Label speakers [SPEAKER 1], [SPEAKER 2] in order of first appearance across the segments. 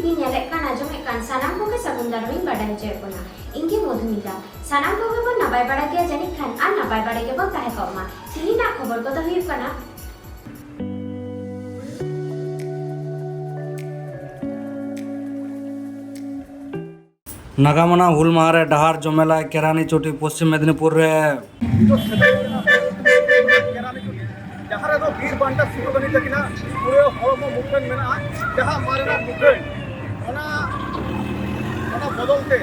[SPEAKER 1] ᱛᱤᱜᱤ ᱧᱮᱞᱮᱫ ᱠᱟᱱ ᱟᱸᱡᱚᱢᱮᱫ ᱠᱟᱱ ᱥᱟᱱᱟᱢ ᱠᱚᱜᱮ ᱥᱟᱹᱜᱩᱱ ᱫᱟᱨᱟᱢᱤᱧ ᱵᱟᱰᱟᱭ ᱦᱚᱪᱚᱭᱮᱫ ᱵᱚᱱᱟ ᱤᱧᱜᱮ ᱢᱚᱫᱷᱩᱢᱤᱛᱟ ᱥᱟᱱᱟᱢ ᱠᱚᱜᱮ ᱵᱚᱱ ᱱᱟᱯᱟᱭ ᱵᱟᱲᱟ ᱜᱮᱭᱟ ᱡᱟᱹᱱᱤᱡ ᱠᱷᱟᱱ ᱟᱨ ᱱᱟᱯᱟᱭ ᱵᱟᱲᱟ ᱜᱮᱵᱚᱱ ᱛᱟᱦᱮᱸ ᱠᱚᱜ ᱢᱟ ᱛᱤᱦᱤᱧᱟᱜ ᱠᱷᱚᱵᱚᱨ ᱠᱚᱫᱚ ᱦᱩᱭᱩᱜ ᱠᱟᱱᱟ
[SPEAKER 2] नागामना हुल मारे डहार जमेला केरानी चोटी पश्चिम मेदिनीपुर रे
[SPEAKER 3] जहाँ रे बीर बांटा सिद्धू कान्हू तकिना पूरे हड़मो मुठन मेना जहाँ मारेना मुठन बदलते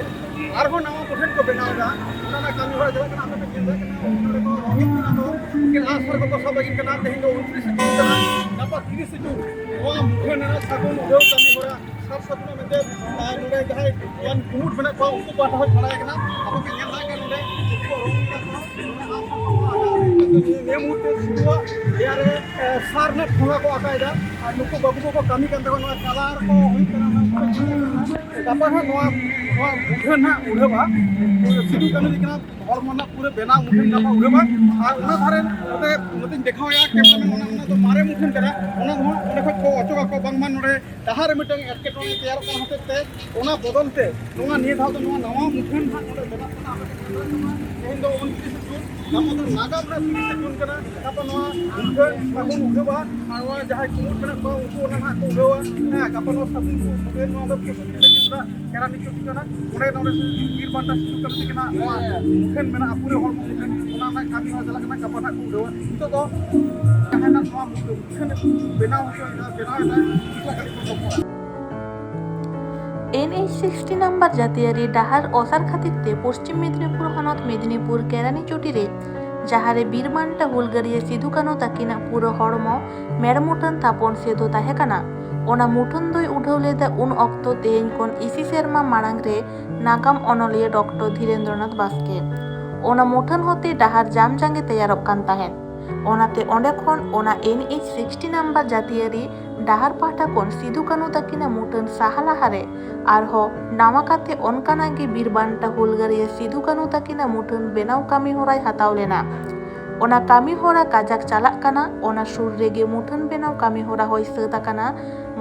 [SPEAKER 3] आरहो नवा मुठन को बनावदा कामी हड़ा जला कना आपे जिंदा कना रोहित कना तो के लास्ट पर को सब बगिन कना तेहिं 29 जून कना नापा 30 जून नवा मुठन ना सागुन उदो कामी हड़ा सब सपना मेते नोडे जहाय यान कुमुट बना को उनको बाटा हो खड़ा कना आपो के नेला के नोडे ये मुठे सुवा यारे सारने फुगा को आकायदा नुको बाबू को कामी कान तको नवा कलार को हुई कना दापा हा नवा मुठन ना उड़बा सिद्धू कान्हू दिकना हरमना पूरे बेना मुठन दापा उड़बा और उना धारे मते देखाव या कैमरा में उना तो मारे मुठन करा उना उना को अचोका को बांग मान नोडे दहार मिटन एटकेटोने तैयार का होते उना बदलते नवा निये धाव तो नवा मुठन हा नोडे बेना कना तेहिं 29 जून नमो नागामना 30 जून कना दापा नवा मुठन सागुन उड़बा और जहां कुमुट बना को उनको उना हा को उड़बा दापा नवा सागुन को बे नवा दो केरानी चोटी कना उड़े नोडे बीर बांटा सिद्धू कान्हू तकिना नवा मुठन मेना पूरे हड़ मुठन उना ना कामी हा जला कना कापा ना को उड़बा तो जहां ना नवा मुठन बनाव
[SPEAKER 4] NH60 नम्बर जातियारी डाहार ओसार खातिर पश्चिम मेदिनीपुर हनत मेदिनीपुर केरानी चोटी रे जहारे बीरबांटा हुलगारिया सिद्धू कान्हू तकिना पूरा हड़मो मेड़ मुठन थापन सेदो ताहे काना ओना मुठन दोय उठाव लेदा उन अक्तो तेहेñ खन 20 सेरमा माड़ांग रे नागाम अनलिया डॉक्टर धीरेन्द्रनाथ बास्के ओना मुठन होते डाहार जाम जांगे तैयारक कान ताहेन ओनाते ओंडे खन ओना NH60 नम्बर जातियारी डाहार पाटा खन सिद्धू कान्हू तकिना मुठन साहा लाहारे आरहो नावा काते ओनकानागे बीरबांटा हुलगारिया सिद्धू कान्हू तकिना मुठन बेनाव कामी होराय हाताव लेना ओना कामी होरा काजाक चालाक काना ओना सुर रेगे मुठन बेनाव कामी होरा होय सैत आकाना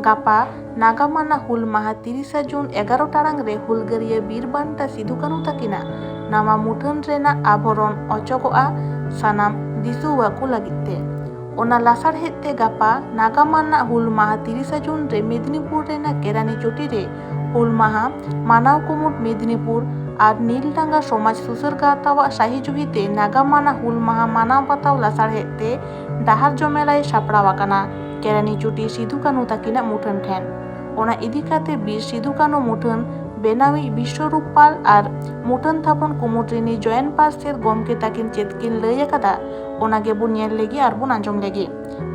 [SPEAKER 4] गापा नागामाना हुल माहा 30 जून 11 टाड़ांग रे हुलगारिया बीरबांटा सिद्धू कान्हू तकिना नावा मुठन रेना आभरण अचोगोआ सानाम दिसुवा को लागिते ओना लासाड़हेते गापा नागामाना हुल माहा 30 जून रे मेदिनीपुर रेना केरानी चोटी रे हुल माहा मानाव कुमुट मेदिनीपुर और नीलडांगा समाज सुसर गातावा शाही जुहिते नागामाना हुल माहा मानाव बाताव लासाड़हेते डाहार जमेलाय सापड़ावाकाना केरानी चोटी सिद्धू कान्हू तकिना मुठन ठेन ओना इदी काते बीर सिद्धू कान्हू मुठन बेनावी विश्वरूप पाल और मुठन थापन कुमुटरिनी जयन पासेर गमके ताकिन चेतकिन लई आकादा ओनागे बुन नेल लेगी और बुन आंजम लेगी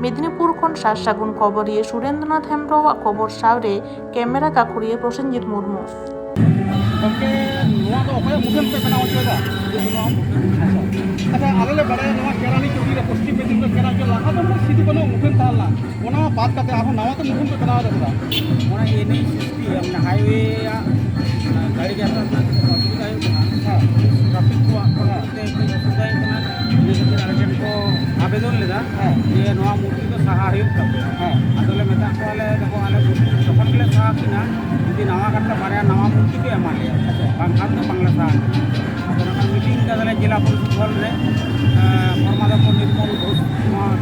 [SPEAKER 4] मेदिनीपुर खन सार सागुन खबरिए सुरेंद्रनाथ हेम्ब्रमआ खबर सावरे कैमरा काकुरिए प्रसेनजित मुर्मू
[SPEAKER 3] ओके नवा तो ओके मुठन पे बनाव होगा अच्छा आले बड़े नवा केरानी चोटी रे पश्चिम मेदिनीपुर केरा के लाहा तो सिद्धू कान्हू मुठन ताला ओना बात करते आरो नवा तो मुठन पे बनाव देता ओना NH60 हमने हाईवे गाड़ी जाता असुविधा ट्रैफिक को असुविधा अर्जेंट को आवेदन लेदा ये नवा मूर्ति तो साहा हुई आदले मेता को आले देखो आले तखन के साहा किना यदि नवा काटा बारे नवा मूर्ति के एमाले बांखान तो बांगला साहा आदले मीटिंग का जिला परिषद हॉल रे परमादपुर निर्मल घोष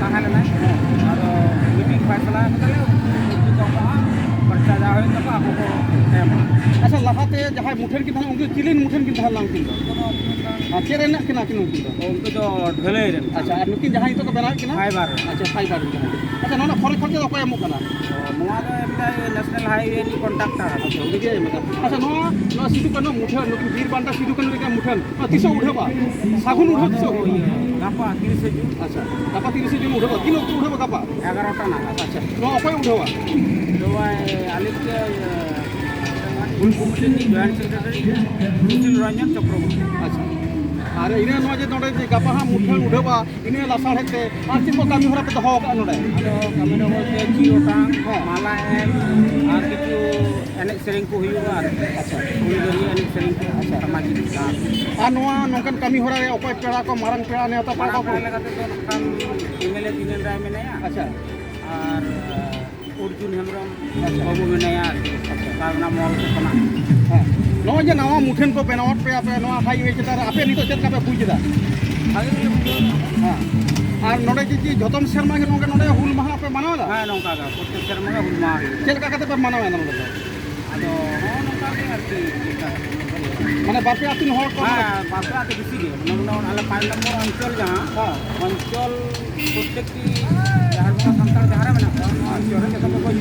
[SPEAKER 3] ताहाले ना और मीटिंग फैसला करे मूर्ति तो पर्चा जा होय तक आपको को अच्छा लहाते जहां मुठन की थाना उनके चिलिन मुठन की थाना उनकिन चेरे ना किना किन उनकिन उनको तो ढले रे अच्छा और नुकिन जहां तो बना किना फाइबर अच्छा फाइबर अच्छा ना खरे खर्चा तो कोई मुकना नवा तो एमदा नेशनल हाईवे नि कॉन्ट्रैक्टर अच्छा उनके अच्छा नो सिद्धू कान्हू मुठन नुकिन बीरबांटा सिद्धू कान्हू के मुठन तिसो उठबा सागुन उठो तिसो गापा 30 जून अच्छा गापा 30 जून उठबा किन उठबा गापा 11 टा ना अच्छा नो कोई उठबा आलिके हुलकुमुटनी जॉइंट सेक्रेटरी नितिन रंजन चक्रवर्ती अच्छा अरे इने नवा जे नोडे जे गापा हा मुठन उडबा इने लासाड़ेते आर चिन को कामी होरा पे दहो का नोडे कामी नो बोलते जिरोटांग माला एम आर किछु एने सेरिंग को हुयुआ अच्छा हुलगारिया एने सेरिंग को अच्छा सामाजिक आ नवा नोकन कामी होरा रे ओपय पेड़ा को मारंग पेड़ा ने तो पाको को लगाते तो खान एमएलए दिनेन राय मेनाया अच्छा और अर्जुन हेम्ब्रम बाबू मेनाया ᱚᱱᱟ ᱢᱚᱞ ᱠᱚ ᱠᱟᱱᱟ ᱦᱮᱸ ᱱᱚᱜᱼᱚᱭ ᱡᱮ ᱱᱟᱣᱟ ᱢᱩᱴᱷᱟᱹᱱ ᱠᱚ ᱵᱮᱱᱟᱣᱟᱫ ᱯᱮ ᱟᱯᱮ ᱱᱚᱣᱟ ᱦᱟᱭᱣᱮ ᱪᱮᱛᱟᱱ ᱨᱮ ᱟᱯᱮ ᱱᱤᱛᱚᱜ ᱪᱮᱫ ᱞᱮᱠᱟ ᱯᱮ ᱵᱩᱡ ᱮᱫᱟ
[SPEAKER 5] ᱵᱷᱟᱜᱮ ᱜᱮ ᱵᱩᱡᱷᱟᱹᱣ
[SPEAKER 3] ᱦᱮᱸ ᱟᱨ ᱱᱚᱰᱮ ᱡᱮ ᱡᱚᱛᱚᱢ ᱥᱮᱨᱢᱟ ᱜᱮ ᱱᱚᱰᱮ ᱦᱩᱞ ᱢᱟᱦᱟ ᱯᱮ ᱢᱟᱱᱟᱣᱫᱟ
[SPEAKER 5] ᱦᱮᱸ ᱱᱚᱝᱠᱟ ᱜᱮ ᱯᱨᱚᱛᱮᱠ ᱥᱮᱨᱢᱟ ᱜᱮ ᱦᱩᱞ ᱢᱟᱦᱟ ᱦᱩᱭᱩᱜᱼᱟ
[SPEAKER 3] ᱪᱮᱫ ᱞᱮᱠᱟ ᱠᱟᱛᱮ ᱯᱮ ᱢᱟᱱᱟᱣᱮᱫᱟ ᱱᱚᱰᱮ ᱫᱚ
[SPEAKER 5] ᱟᱫᱚ ᱱᱚᱜᱼᱚ ᱱᱚᱝᱠᱟ ᱜᱮ ᱟᱨᱠि
[SPEAKER 3] মানে বাপে আতিন হওয়ার পর
[SPEAKER 5] হ্যাঁ বাঁকুড়াতে বেশি গে আলে 5 নম্বর অঞ্চল যাহা অঞ্চল প্রত্যেকটি যাহার কোনো সান্তাল যাহারা মেনা কোয়া অঞ্চলে যেটা তো কই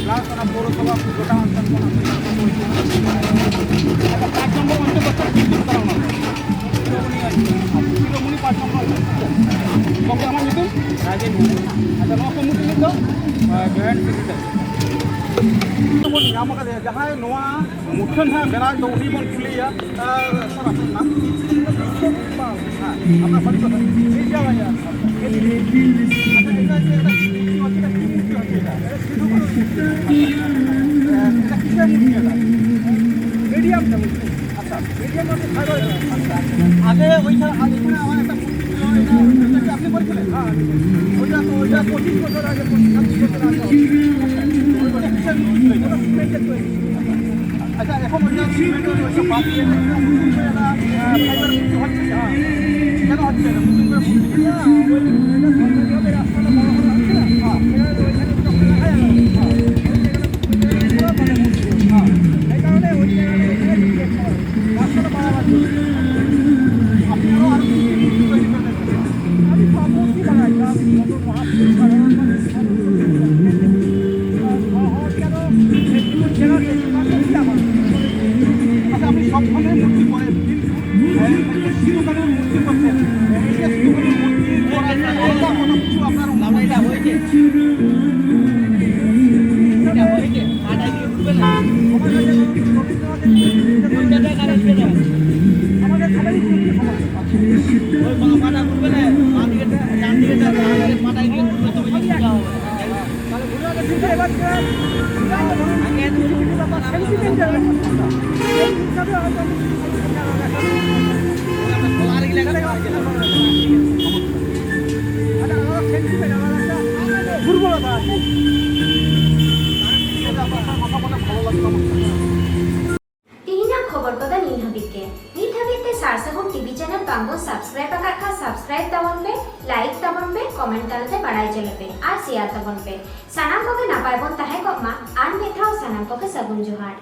[SPEAKER 5] প্লাস ওনা পৌরসভা গোটা অঞ্চল কোন
[SPEAKER 3] একটা 5 নম্বর অঞ্চল একটা বিদ্যুৎ করা হলো শিরোমণি 5 নম্বর কবে আমার নিতে
[SPEAKER 5] রাজেন
[SPEAKER 3] আচ্ছা নয় কমিটি নিত
[SPEAKER 5] জয়েন্ট সেক্রেটারি
[SPEAKER 3] বল নাম কাছে যাহাই নোয়া মুঠন হ্যাঁ বেড়া তো উনি বল কুলিয়া স্যার আপনার নাম হ্যাঁ আপনার বাড়ি কথা এই জায়গায় আচ্ছা এটা মিডিয়াম আচ্ছা মিডিয়াম আচ্ছা আগে ওইখানে এখানে আমার একটা মূর্তি ছিল এটা কি আপনি বলছিলেন হ্যাঁ ওইটা 25 বছর আগে 26 বছর আগে আচ্ছা এখন ওইটা সিমেন্টের ওইটা বাতিয়ে ফাইবার কিছু হচ্ছে না কেন হচ্ছে না নতুন করে মূর্তি না ওইটা সরকারিভাবে রাস্তাটা বড় করা হচ্ছে না হ্যাঁ ওইখানে তো রাখা যাবে হ্যাঁ এই কারণে ওই জায়গাটা এখানে রাস্তাটা বাড়াবার আপনারাও আরো কিছু তৈরি করতে আমি সব মূর্তি বানাই যত মহাপুরুষ সাধারণ মানুষ আচ্ছা আপনি সব ধরনের মূর্তি করেন কিন্তু শিশুকালের মূর্তি করছেন এই যে শিশুকালের মূর্তি করার কোনো কিছু আপনার এটা হয়েছে মাথায় দিয়ে ঘুরবে না আমাদের সবারই মূর্তি সমান ওই মাথা ঘুরবে না মা দিকে ডান দিকে মাথায় দিয়ে ঘুরবে তো বেশি সুবিধা হবে তাহলে ঘুরে আগে ঠিক এবার আগে সেন্টিমেন্টাল এই হিসাবে হয়তো আমরা সোলার ইলাকা দুর্বলতা আছে
[SPEAKER 1] ᱛᱤᱦᱤᱧᱟᱜ ᱠᱷᱚᱵᱚᱨ ᱠᱚᱫᱚ ᱱᱤᱛ ᱦᱟᱹᱵᱤᱡ ᱜᱮ ᱱᱤᱛ ᱦᱟᱹᱵᱤᱡ ᱛᱮ ᱥᱟᱨᱥᱟᱜᱩᱱ ᱴᱤভᱤ ᱪᱮᱱᱮᱞ ᱵᱟᱝᱵᱚᱱ ᱥᱟᱵᱥᱠᱨᱟইᱵ ᱟᱠᱟᱫ ᱠᱷᱟᱱ ᱥᱟᱵᱥᱠᱨᱟইᱵ ᱛᱟᱵᱚᱱ ᱯᱮ ᱞᱟᱭᱤᱠ ᱛᱟᱵᱚᱱ ᱯᱮ ᱠᱚᱢᱮᱱᱴ ᱛᱟᱞᱟᱛᱮ ᱵᱟᱲᱟᱭ ᱪᱚᱞᱚ ᱯᱮ ᱟᱨ ᱥᱮᱭᱟᱨ ᱛᱟᱵᱚᱱ ᱯᱮ ᱥᱟᱱᱟᱢ ᱠᱚᱜᱮ ᱱᱟᱯᱟᱭ ᱵᱚᱱ ᱛᱟᱦᱮᱸ ᱠᱚᱜ ᱢᱟ ᱟᱨ ᱢᱤᱫ ᱫᱷᱟᱣ ᱥᱟᱱᱟᱢ ᱠᱚᱜᱮ ᱥᱟᱹᱜᱩᱱ ᱡᱚᱦᱟᱨ